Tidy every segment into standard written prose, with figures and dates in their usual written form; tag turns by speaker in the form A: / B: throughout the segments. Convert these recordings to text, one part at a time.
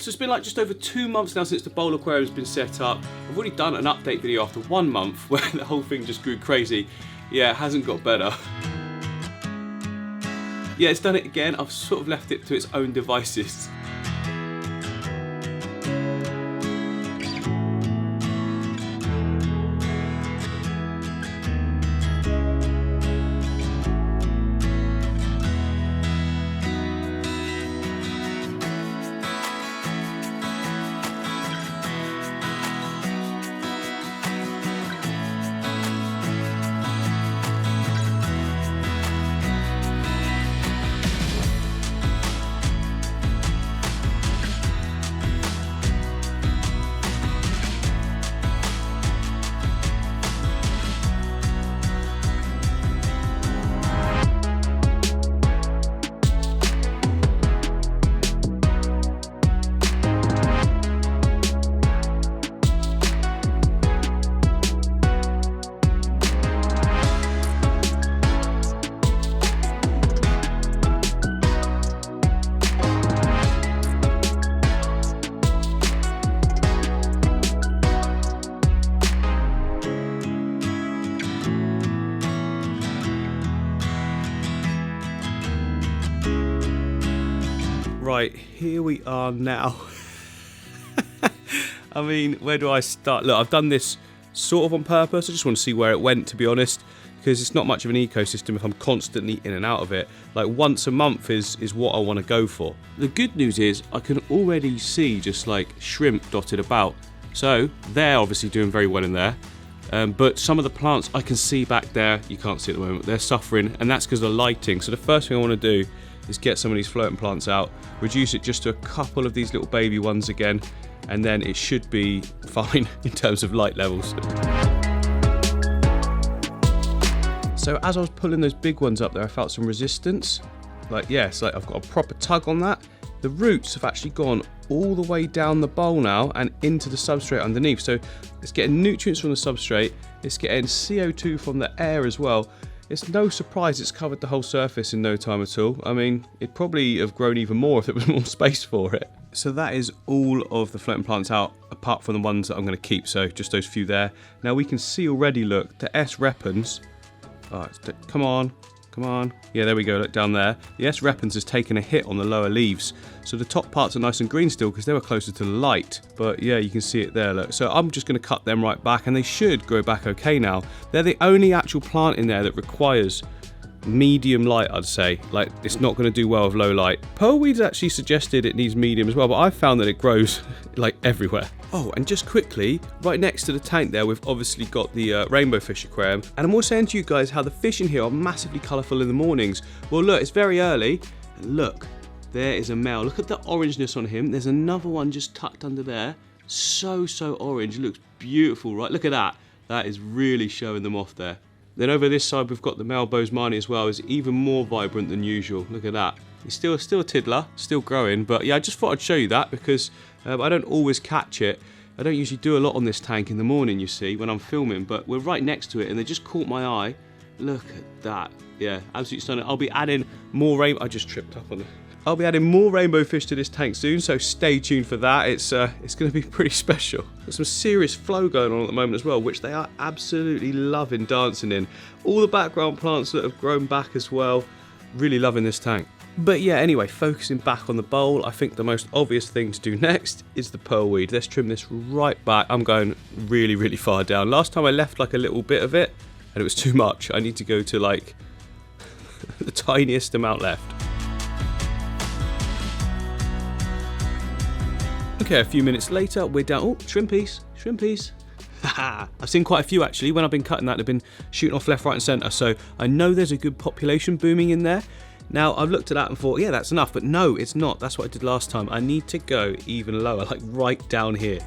A: So it's been like just over 2 months now since the bowl aquarium has been set up. I've already done an update video after 1 month where the whole thing just grew crazy. Yeah, it hasn't got better. Yeah, it's done it again. I've sort of left it to its own devices. Right, here we are now. I mean, where do I start? Look, I've done this sort of on purpose. I just want to see where it went, to be honest, because it's not much of an ecosystem if I'm constantly in and out of it. Like once a month is what I want to go for. The good news is I can already see just like shrimp dotted about. So they're obviously doing very well in there. But some of the plants I can see back there, you can't see at the moment, they're suffering, and that's because of the lighting. So the first thing I want to do is get some of these floating plants out, reduce it just to a couple of these little baby ones again, and then it should be fine in terms of light levels. So as I was pulling those big ones up there, I felt some resistance. Like, yes, like I've got a proper tug on that. The roots have actually gone all the way down the bowl now and into the substrate underneath. So it's getting nutrients from the substrate, it's getting CO2 from the air as well. It's no surprise it's covered the whole surface in no time at all. I mean, it'd probably have grown even more if there was more space for it. So that is all of the floating plants out, apart from the ones that I'm going to keep, so just those few there. Now we can see already, look, the S. repens. Oh, come on. Yeah, there we go, look down there. The S. repens has taken a hit on the lower leaves. So the top parts are nice and green still because they were closer to the light. But yeah, you can see it there, look. So I'm just going to cut them right back and they should grow back okay now. They're the only actual plant in there that requires medium light, I'd say. Like, it's not going to do well with low light. Pearlweed's actually suggested it needs medium as well, but I've found that it grows like everywhere. Oh, and just quickly, right next to the tank there, we've obviously got the Rainbowfish aquarium. And I'm always saying to you guys how the fish in here are massively colourful in the mornings. Well, look, it's very early. And look, there is a male. Look at the orangeness on him. There's another one just tucked under there. So orange. It looks beautiful, right? Look at that. That is really showing them off there. Then over this side, we've got the male Bosemani as well. It's even more vibrant than usual. Look at that. He's still a tiddler, still growing. But yeah, I just thought I'd show you that because I don't always catch it. I don't usually do a lot on this tank in the morning, you see, when I'm filming. But we're right next to it and they just caught my eye. Look at that. Yeah, absolutely stunning. I'll be adding more I just tripped up on it. I'll be adding more Rainbowfish to this tank soon, so stay tuned for that. It's going to be pretty special. There's some serious flow going on at the moment as well, which they are absolutely loving dancing in. All the background plants that have grown back as well, really loving this tank. But yeah, anyway, focusing back on the bowl, I think the most obvious thing to do next is the pearlweed. Let's trim this right back. I'm going really far down. Last time I left like a little bit of it, and it was too much. I need to go to like the tiniest amount left. Okay, a few minutes later, we're down. Oh, shrimpies. I've seen quite a few actually. When I've been cutting that, they've been shooting off left, right, and centre. So I know there's a good population booming in there. Now, I've looked at that and thought, yeah, that's enough. But no, it's not. That's what I did last time. I need to go even lower, like right down here.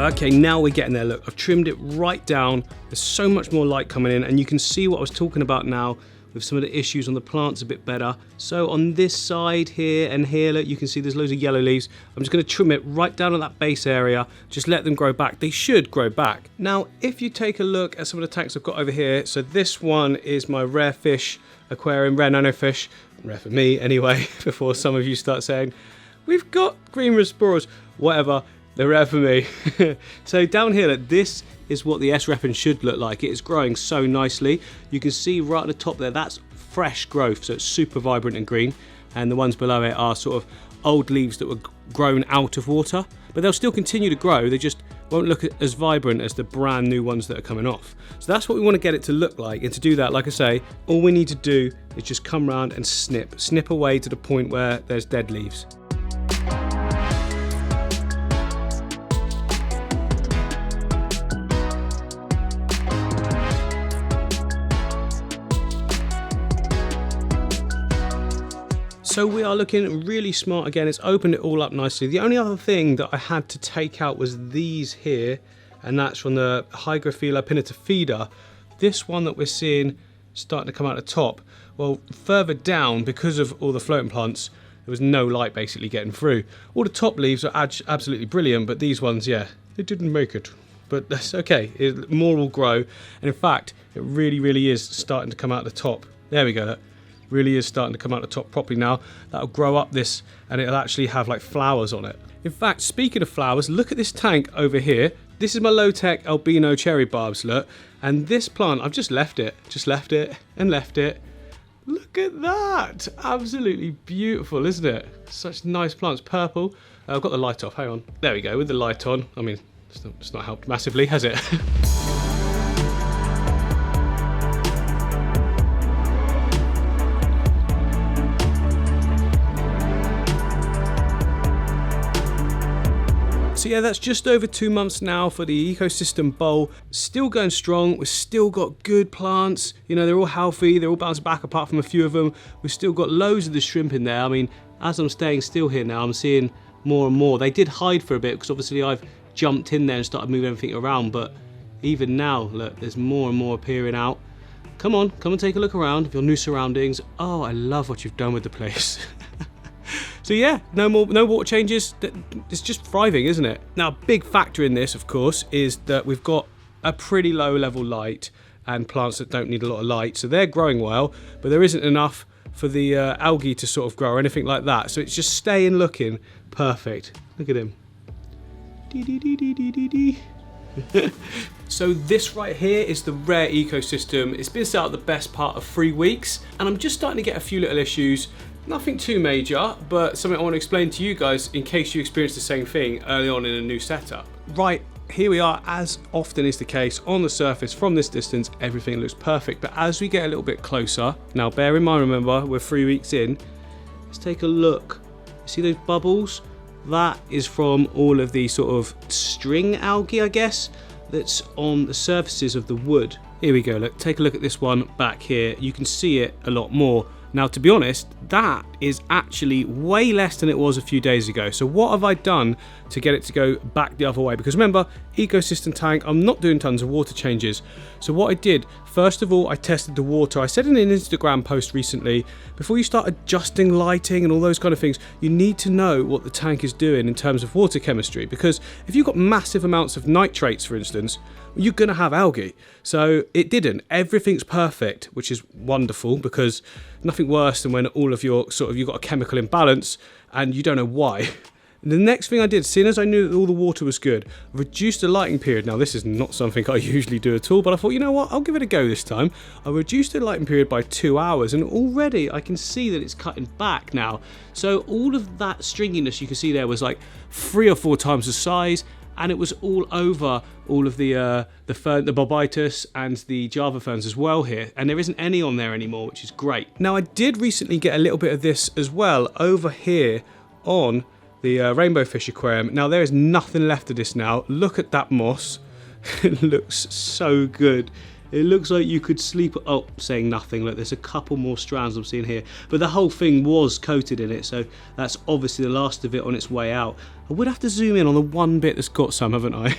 A: Okay, now we're getting there. Look, I've trimmed it right down. There's so much more light coming in, and you can see what I was talking about now with some of the issues on the plants a bit better. So on this side here and here, look, you can see there's loads of yellow leaves. I'm just going to trim it right down on that base area, just let them grow back. They should grow back. Now, if you take a look at some of the tanks I've got over here, so this one is my rare fish aquarium, rare nanofish, rare for me anyway, before some of you start saying, we've got green spores, whatever, they're rare for me. So down here, look, this is what the S-Reppin should look like. It is growing so nicely. You can see right at the top there, that's fresh growth, so it's super vibrant and green. And the ones below it are sort of old leaves that were grown out of water, but they'll still continue to grow, they just won't look as vibrant as the brand new ones that are coming off. So that's what we want to get it to look like, and to do that, like I say, all we need to do is just come around and snip away to the point where there's dead leaves. So we are looking really smart again. It's opened it all up nicely. The only other thing that I had to take out was these here, and that's from the Hygrophila pinnata. This one that we're seeing starting to come out the top. Well, further down, because of all the floating plants, there was no light basically getting through. All the top leaves are absolutely brilliant, but these ones, yeah, they didn't make it. But that's okay, more will grow. And in fact, it really is starting to come out the top. There we go, look. Really is starting to come out the top properly now. That'll grow up this, and it'll actually have like flowers on it. In fact, speaking of flowers, look at this tank over here. This is my low-tech albino cherry barbs, look. And this plant, I've just left it and left it. Look at that, absolutely beautiful, isn't it? Such nice plants, purple. I've got the light off, hang on. There we go, with the light on. I mean, it's not helped massively, has it? So yeah, that's just over 2 months now for the ecosystem bowl. Still going strong. We've still got good plants. You know, they're all healthy. They're all bouncing back apart from a few of them. We've still got loads of the shrimp in there. I mean, as I'm staying still here now, I'm seeing more and more. They did hide for a bit because obviously I've jumped in there and started moving everything around. But even now, look, there's more and more appearing out. Come on, come and take a look around of your new surroundings. Oh, I love what you've done with the place. So yeah, no water changes. It's just thriving, isn't it? Now, a big factor in this, of course, is that we've got a pretty low level light and plants that don't need a lot of light. So they're growing well, but there isn't enough for the algae to sort of grow or anything like that. So it's just staying looking perfect. Look at him. So this right here is the rare ecosystem. It's been set out the best part of 3 weeks, and I'm just starting to get a few little issues. Nothing too major, but something I want to explain to you guys in case you experience the same thing early on in a new setup. Right, here we are, as often is the case, on the surface. From this distance, everything looks perfect, but as we get a little bit closer, now bear in mind, remember, we're 3 weeks in, let's take a look. See those bubbles? That is from all of the sort of string algae, I guess, that's on the surfaces of the wood. Here we go, look, take a look at this one back here. You can see it a lot more. Now, to be honest, that is actually way less than it was a few days ago. So what have I done to get it to go back the other way? Because remember, ecosystem tank, I'm not doing tons of water changes. So what I did, first of all, I tested the water. I said in an Instagram post recently, before you start adjusting lighting and all those kind of things, you need to know what the tank is doing in terms of water chemistry. Because if you've got massive amounts of nitrates, for instance, you're going to have algae. So it didn't. Everything's perfect, which is wonderful, because nothing worse than when all of your you've got a chemical imbalance and you don't know why. And the next thing I did, seeing as I knew that all the water was good, I reduced the lighting period. Now, this is not something I usually do at all, but I thought, you know what, I'll give it a go this time. I reduced the lighting period by 2 hours, and already I can see that it's cutting back now. So all of that stringiness you can see there was like 3 or 4 times the size, and it was all over all of the fern, the Bobitus and the Java ferns as well here, and there isn't any on there anymore, which is great. Now, I did recently get a little bit of this as well over here on the Rainbowfish aquarium. Now, there is nothing left of this now. Look at that moss. It looks so good. It looks like you could sleep. Oh, saying nothing. Look, there's a couple more strands I'm seeing here, but the whole thing was coated in it, so that's obviously the last of it on its way out. I would have to zoom in on the one bit that's got some, haven't I?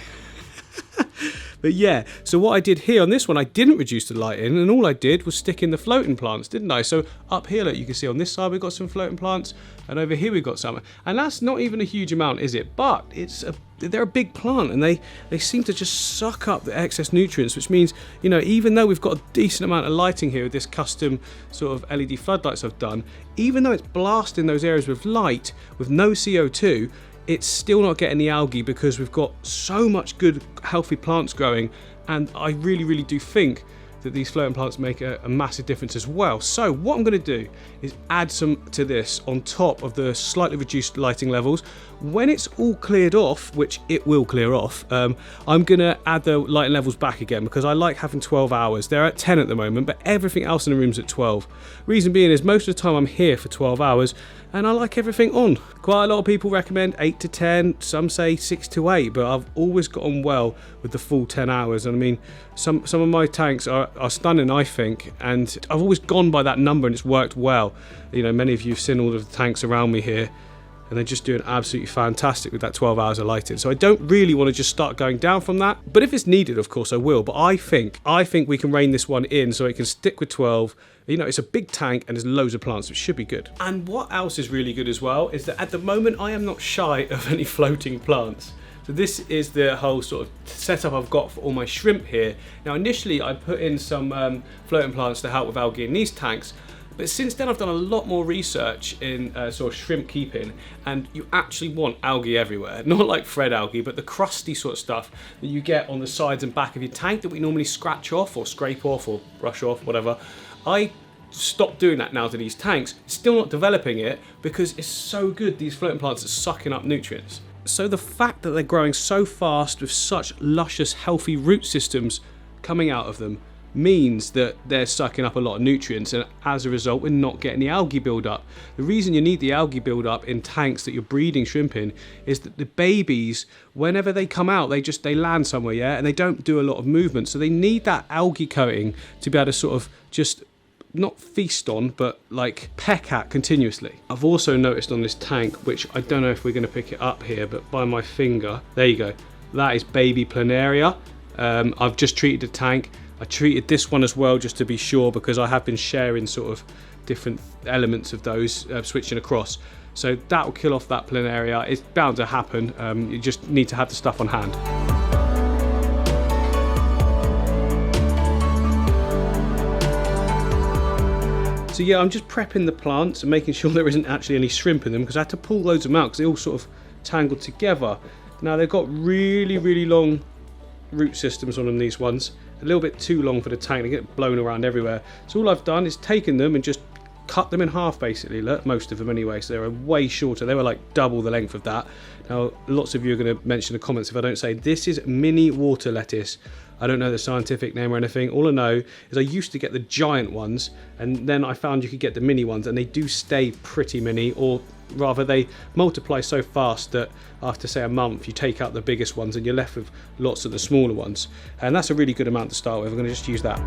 A: But yeah, so what I did here on this one, I didn't reduce the lighting, and all I did was stick in the floating plants, didn't I? So up here, look, you can see on this side we've got some floating plants, and over here we've got some. And that's not even a huge amount, is it? But it's a they're a big plant, and they seem to just suck up the excess nutrients, which means, you know, even though we've got a decent amount of lighting here with this custom sort of LED floodlights I've done, even though it's blasting those areas with light with no CO2, it's still not getting the algae because we've got so much good healthy plants growing. And I really do think that these floating plants make a massive difference as well. So what I'm going to do is add some to this on top of the slightly reduced lighting levels. When it's all cleared off, which it will clear off, I'm going to add the lighting levels back again because I like having 12 hours. They're at 10 at the moment, but everything else in the room's at 12. Reason being is most of the time I'm here for 12 hours and I like everything on. Quite a lot of people recommend 8 to 10, some say 6 to 8, but I've always got on well with the full 10 hours. And I mean, some of my tanks are stunning, I think, and I've always gone by that number and it's worked well. You know, many of you have seen all of the tanks around me here, and they're just doing absolutely fantastic with that 12 hours of lighting. So I don't really want to just start going down from that, but if it's needed, of course I will. But I think we can rein this one in so it can stick with 12. You know, it's a big tank and there's loads of plants, so it should be good. And what else is really good as well is that at the moment I am not shy of any floating plants. So this is the whole sort of setup I've got for all my shrimp here. Now initially I put in some floating plants to help with algae in these tanks, but since then I've done a lot more research in sort of shrimp keeping, and you actually want algae everywhere. Not like Fred algae, but the crusty sort of stuff that you get on the sides and back of your tank that we normally scratch off or scrape off or brush off, whatever. I stopped doing that now to these tanks. Still not developing it because it's so good, these floating plants are sucking up nutrients. So the fact that they're growing so fast with such luscious, healthy root systems coming out of them means that they're sucking up a lot of nutrients, and as a result we're not getting the algae build-up. The reason you need the algae build-up in tanks that you're breeding shrimp in is that the babies, whenever they come out, they land somewhere, yeah, and they don't do a lot of movement, so they need that algae coating to be able to sort of just not feast on, but like peck at continuously. I've also noticed on this tank, which I don't know if we're going to pick it up here, but by my finger, there you go, that is baby planaria. I've just treated the tank. I treated this one as well just to be sure, because I have been sharing sort of different elements of those switching across. So that will kill off that planaria. It's bound to happen. You just need to have the stuff on hand. So yeah, I'm just prepping the plants and making sure there isn't actually any shrimp in them, because I had to pull loads of them out because they all sort of tangled together. Now they've got really long root systems on them, these ones. A little bit too long for the tank, they get blown around everywhere. So all I've done is taken them and just cut them in half basically, most of them anyway, so they're way shorter. They were like double the length of that. Now lots of you are going to mention in the comments if I don't say this is mini water lettuce. I don't know the scientific name or anything. All I know is I used to get the giant ones, and then I found you could get the mini ones, and they do stay pretty mini, or rather they multiply so fast that after say a month you take out the biggest ones and you're left with lots of the smaller ones, and that's a really good amount to start with. I'm going to just use that.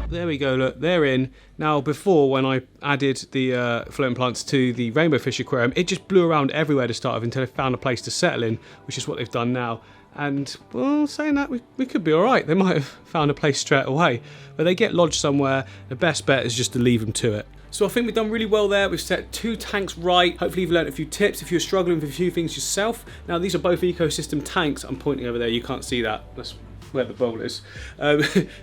A: There we go, look, they're in. Now before, when I added the floating plants to the Rainbowfish aquarium, it just blew around everywhere to start with until they found a place to settle in, which is what they've done now. And well, saying that, we could be alright. They might have found a place straight away, but they get lodged somewhere. The best bet is just to leave them to it. So I think we've done really well there. We've set 2 tanks right. Hopefully you've learned a few tips if you're struggling with a few things yourself. Now these are both ecosystem tanks. I'm pointing over there, you can't see that. That's where the bowl is.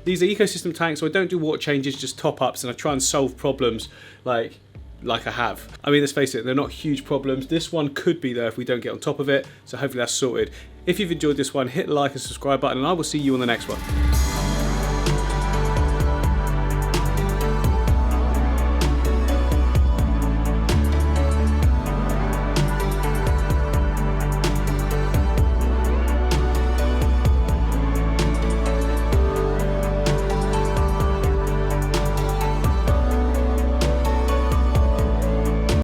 A: These are ecosystem tanks, so I don't do water changes, just top-ups, and I try and solve problems like I have. I mean, let's face it, they're not huge problems. This one could be there if we don't get on top of it, so hopefully that's sorted. If you've enjoyed this one, hit the like and subscribe button, and I will see you on the next one.